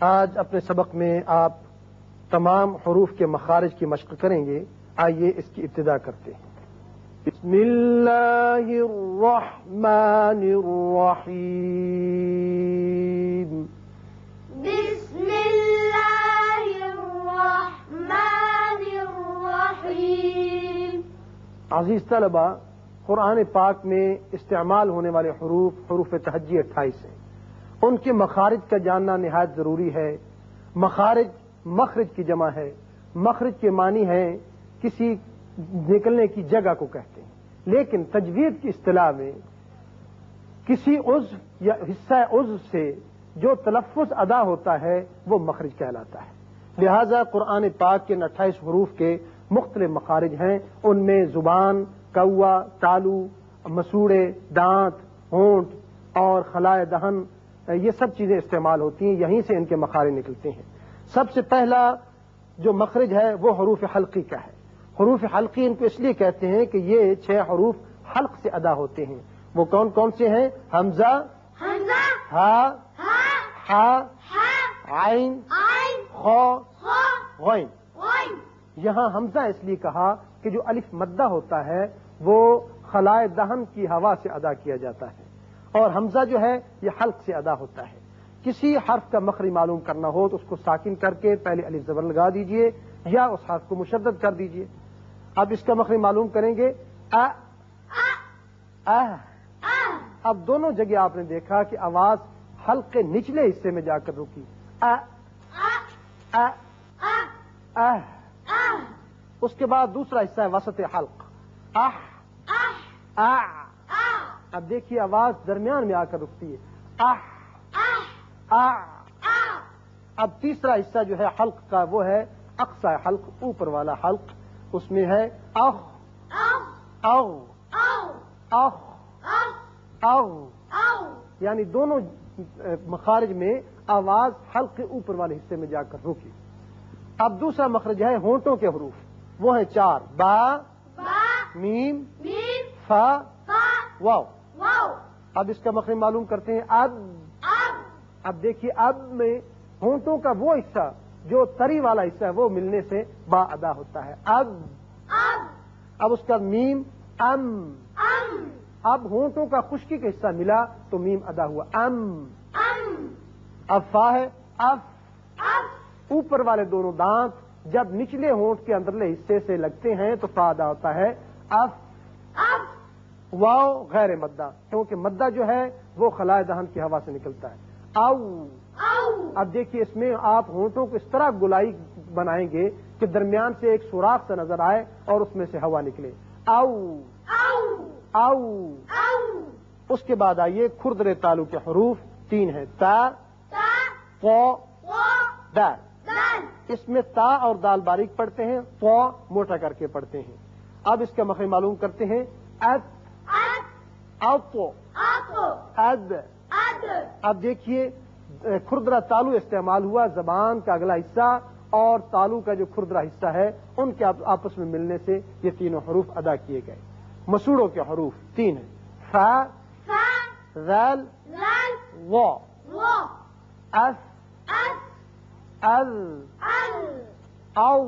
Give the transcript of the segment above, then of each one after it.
آج اپنے سبق میں آپ تمام حروف کے مخارج کی مشق کریں گے. آئیے اس کی ابتدا کرتے ہیں. بسم اللہ الرحمن الرحیم. بسم اللہ الرحمن الرحیم. عزیز طلبہ، قرآن پاک میں استعمال ہونے والے حروف تہجی 28 ہیں. ان کے مخارج کا جاننا نہایت ضروری ہے. مخارج مخرج کی جمع ہے. مخرج کے معنی ہے کسی نکلنے کی جگہ کو کہتے ہیں، لیکن تجوید کی اصطلاح میں کسی عضو یا حصہ عضو سے جو تلفظ ادا ہوتا ہے وہ مخرج کہلاتا ہے. لہذا قرآن پاک کے 28 حروف کے مختلف مخارج ہیں. ان میں زبان، کوا، تالو، مسوڑے، دانت، ہونٹ اور خلائے دہن، یہ سب چیزیں استعمال ہوتی ہیں. یہیں سے ان کے مخارج نکلتے ہیں. سب سے پہلا جو مخرج ہے وہ حروف حلقی کا ہے. حروف حلقی ان کو اس لیے کہتے ہیں کہ یہ 6 حروف حلق سے ادا ہوتے ہیں. وہ کون کون سے ہیں؟ حمزہ، ہا، ہا، عین، خا، غین. یہاں حمزہ اس لیے کہا کہ جو الف مدہ ہوتا ہے وہ خلائے دہن کی ہوا سے ادا کیا جاتا ہے، اور حمزہ جو ہے یہ حلق سے ادا ہوتا ہے. کسی حرف کا مخرج معلوم کرنا ہو تو اس کو ساکن کر کے پہلے الف زبر لگا دیجئے یا اس حرف کو مشدد کر دیجئے. اب اس کا مخرج معلوم کریں گے. اب دونوں جگہ آپ نے دیکھا کہ آواز حلق کے نچلے حصے میں جا کر رکی. اس کے بعد دوسرا حصہ ہے وسط حلق. اب دیکھیے آواز درمیان میں آ کر رکتی ہے. اب تیسرا حصہ جو ہے حلق کا وہ ہے اقصی حلق، اوپر والا حلق. اس میں ہے اخ، او، اخ، او. یعنی دونوں مخارج میں آواز حلق کے اوپر والے حصے میں جا کر رکی. اب دوسرا مخرج ہے ہونٹوں کے حروف. وہ ہیں 4: با، میم، فا، واو. اب اس کا مخرج معلوم کرتے ہیں. اب دیکھیے اب میں ہونٹوں کا وہ حصہ جو تری والا حصہ ہے وہ ملنے سے با ادا ہوتا ہے. اب اس کا میم، ام. اب ہونٹوں کا خشکی کا حصہ ملا تو میم ادا ہوا، ام. اب فا ہے، اف. اوپر والے دونوں دانت جب نچلے ہونٹ کے اندرلے حصے سے لگتے ہیں تو فا ادا ہوتا ہے، اف. واو غیر مدہ، کیونکہ مدہ جو ہے وہ خلائے دہن کی ہوا سے نکلتا ہے. او. اب دیکھیے اس میں آپ ہونٹوں کو اس طرح گولائی بنائیں گے کہ درمیان سے ایک سوراخ سا نظر آئے اور اس میں سے ہوا نکلے. او. اس کے بعد آئیے کھردرے تالو کے حروف 3 ہیں: تا، قو، دال. اس میں تا اور دال باریک پڑھتے ہیں، قو موٹا کر کے پڑھتے ہیں. اب اس کا مخرج معلوم کرتے ہیں. اد، اوپو، اد. اب دیکھیے کھردرا تالو استعمال ہوا. زبان کا اگلا حصہ اور تالو کا جو کھردرا حصہ ہے ان کے آپس میں ملنے سے یہ تینوں حروف ادا کیے گئے. مسوڑوں کے حروف 3 ہیں: فا، ذال، وا، اف، ال، او.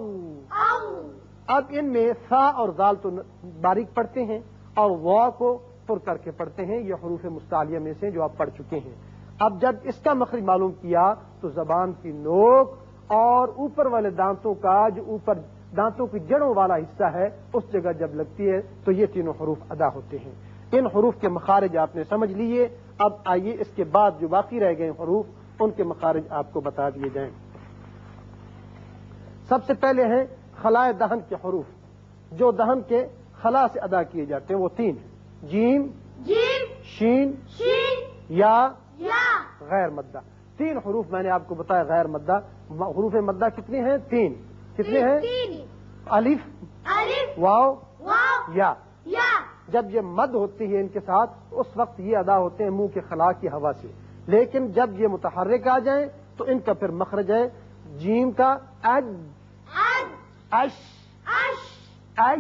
اب ان میں فا اور ذال تو باریک پڑھتے ہیں اور وا کو پر کر کے پڑھتے ہیں. یہ حروف مستعلیہ میں سے جو آپ پڑھ چکے ہیں. اب جب اس کا مخرج معلوم کیا تو زبان کی نوک اور اوپر والے دانتوں کا جو اوپر دانتوں کی جڑوں والا حصہ ہے اس جگہ جب لگتی ہے تو یہ تینوں حروف ادا ہوتے ہیں. ان حروف کے مخارج آپ نے سمجھ لیے. اب آئیے اس کے بعد جو باقی رہ گئے حروف ان کے مخارج آپ کو بتا دیے جائیں. سب سے پہلے ہیں خلائے دہن کے حروف جو دہن کے خلا سے ادا کیے جاتے ہیں. وہ 3 ہیں: جیم، شین، یا غیر مدہ. 3 حروف میں نے آپ کو بتایا غیر مدہ. حروف مدہ کتنے ہیں؟ 3. کتنے ہیں؟ الف، واو، یا. جب یہ مد ہوتی ہے ان کے ساتھ اس وقت یہ ادا ہوتے ہیں منہ کے خلا کی ہوا سے، لیکن جب یہ متحرک آ جائیں تو ان کا پھر مخرج ہے جیم کا اج، اش، ای،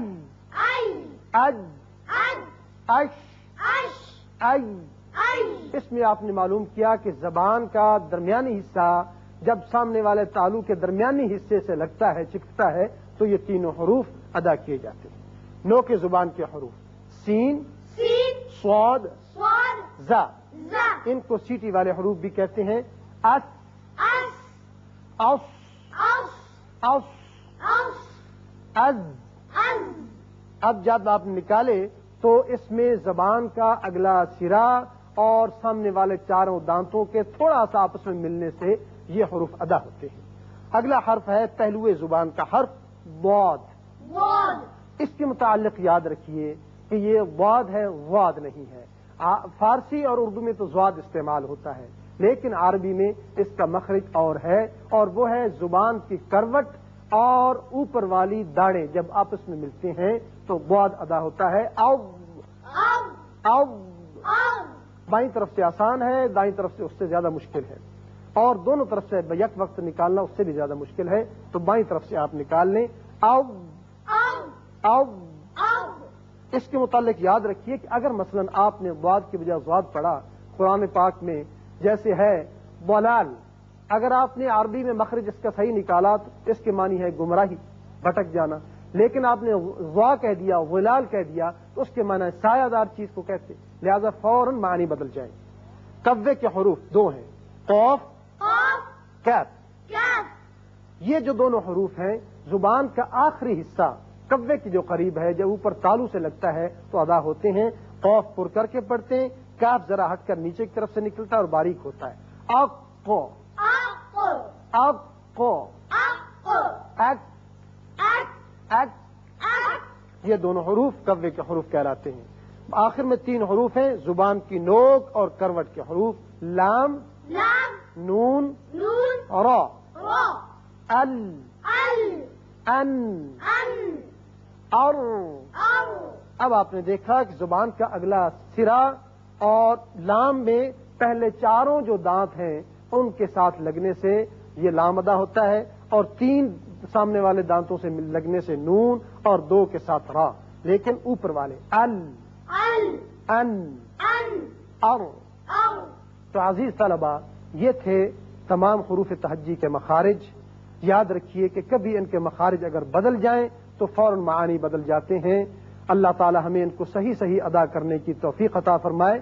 اج، اش، ای. اس میں آپ نے معلوم کیا کہ زبان کا درمیانی حصہ جب سامنے والے تالو کے درمیانی حصے سے لگتا ہے چپکتا ہے تو یہ تینوں حروف ادا کیے جاتے ہیں۔ نو کے زبان کے حروف سین، صاد، زا، ان کو سیٹی والے حروف بھی کہتے ہیں۔ اس، اوس، اوس، از۔ اب جب آپ نکالے تو اس میں زبان کا اگلا سرا اور سامنے والے چاروں دانتوں کے تھوڑا سا آپس میں ملنے سے یہ حروف ادا ہوتے ہیں۔ اگلا حرف ہے پہلوئے زبان کا حرف ضاد۔ اس کے متعلق یاد رکھیے کہ یہ ضاد ہے، واد نہیں ہے۔ فارسی اور اردو میں تو ضاد استعمال ہوتا ہے، لیکن عربی میں اس کا مخرج اور ہے، اور وہ ہے زبان کی کروٹ اور اوپر والی داڑیں جب آپس میں ملتے ہیں تو ضاد ادا ہوتا ہے۔ او، او، بائیں طرف سے آسان ہے، دائیں طرف سے اس سے زیادہ مشکل ہے، اور دونوں طرف سے یک وقت نکالنا اس سے بھی زیادہ مشکل ہے، تو بائیں طرف سے آپ نکال لیں۔ او، او۔ اس کے متعلق یاد رکھیے کہ اگر مثلا آپ نے ضاد کے بجائے ضاد پڑھا قرآن پاک میں، جیسے ہے ضلال، اگر آپ نے عربی میں مخرج اس کا صحیح نکالا تو اس کے معنی ہے گمراہی، بھٹک جانا، لیکن آپ نے ضا کہہ دیا، ظلال کہہ دیا تو اس کے معنی سایہ دار چیز کو کہتے، لہذا فوراً معنی بدل جائیں۔ کوے کے حروف دو ہیں، قاف، کاف۔ یہ جو دونوں حروف ہیں زبان کا آخری حصہ کوے کے جو قریب ہے، جب اوپر تالو سے لگتا ہے تو ادا ہوتے ہیں۔ قاف پر کر کے پڑھتے ہیں، کاف ذرا ہٹ کر نیچے کی طرف سے نکلتا ہے اور باریک ہوتا ہے۔ اقو، اقو، اک، اک۔ یہ دونوں حروف کوے کے حروف کہلاتے ہیں۔ آخر میں تین حروف ہیں زبان کی نوک اور کروٹ کے حروف، لام، نون، را، ال، ان، اور۔ اب آپ نے دیکھا کہ زبان کا اگلا سرا اور لام میں پہلے چاروں جو دانت ہیں ان کے ساتھ لگنے سے یہ لام ادا ہوتا ہے، اور تین سامنے والے دانتوں سے لگنے سے نون، اور دو کے ساتھ را، لیکن اوپر والے ال، ان، اور۔ تو عزیز طلبہ، یہ تھے تمام حروف تہجی کے مخارج۔ یاد رکھیے کہ کبھی ان کے مخارج اگر بدل جائیں تو فوراً معانی بدل جاتے ہیں۔ اللہ تعالی ہمیں ان کو صحیح صحیح ادا کرنے کی توفیق عطا فرمائے۔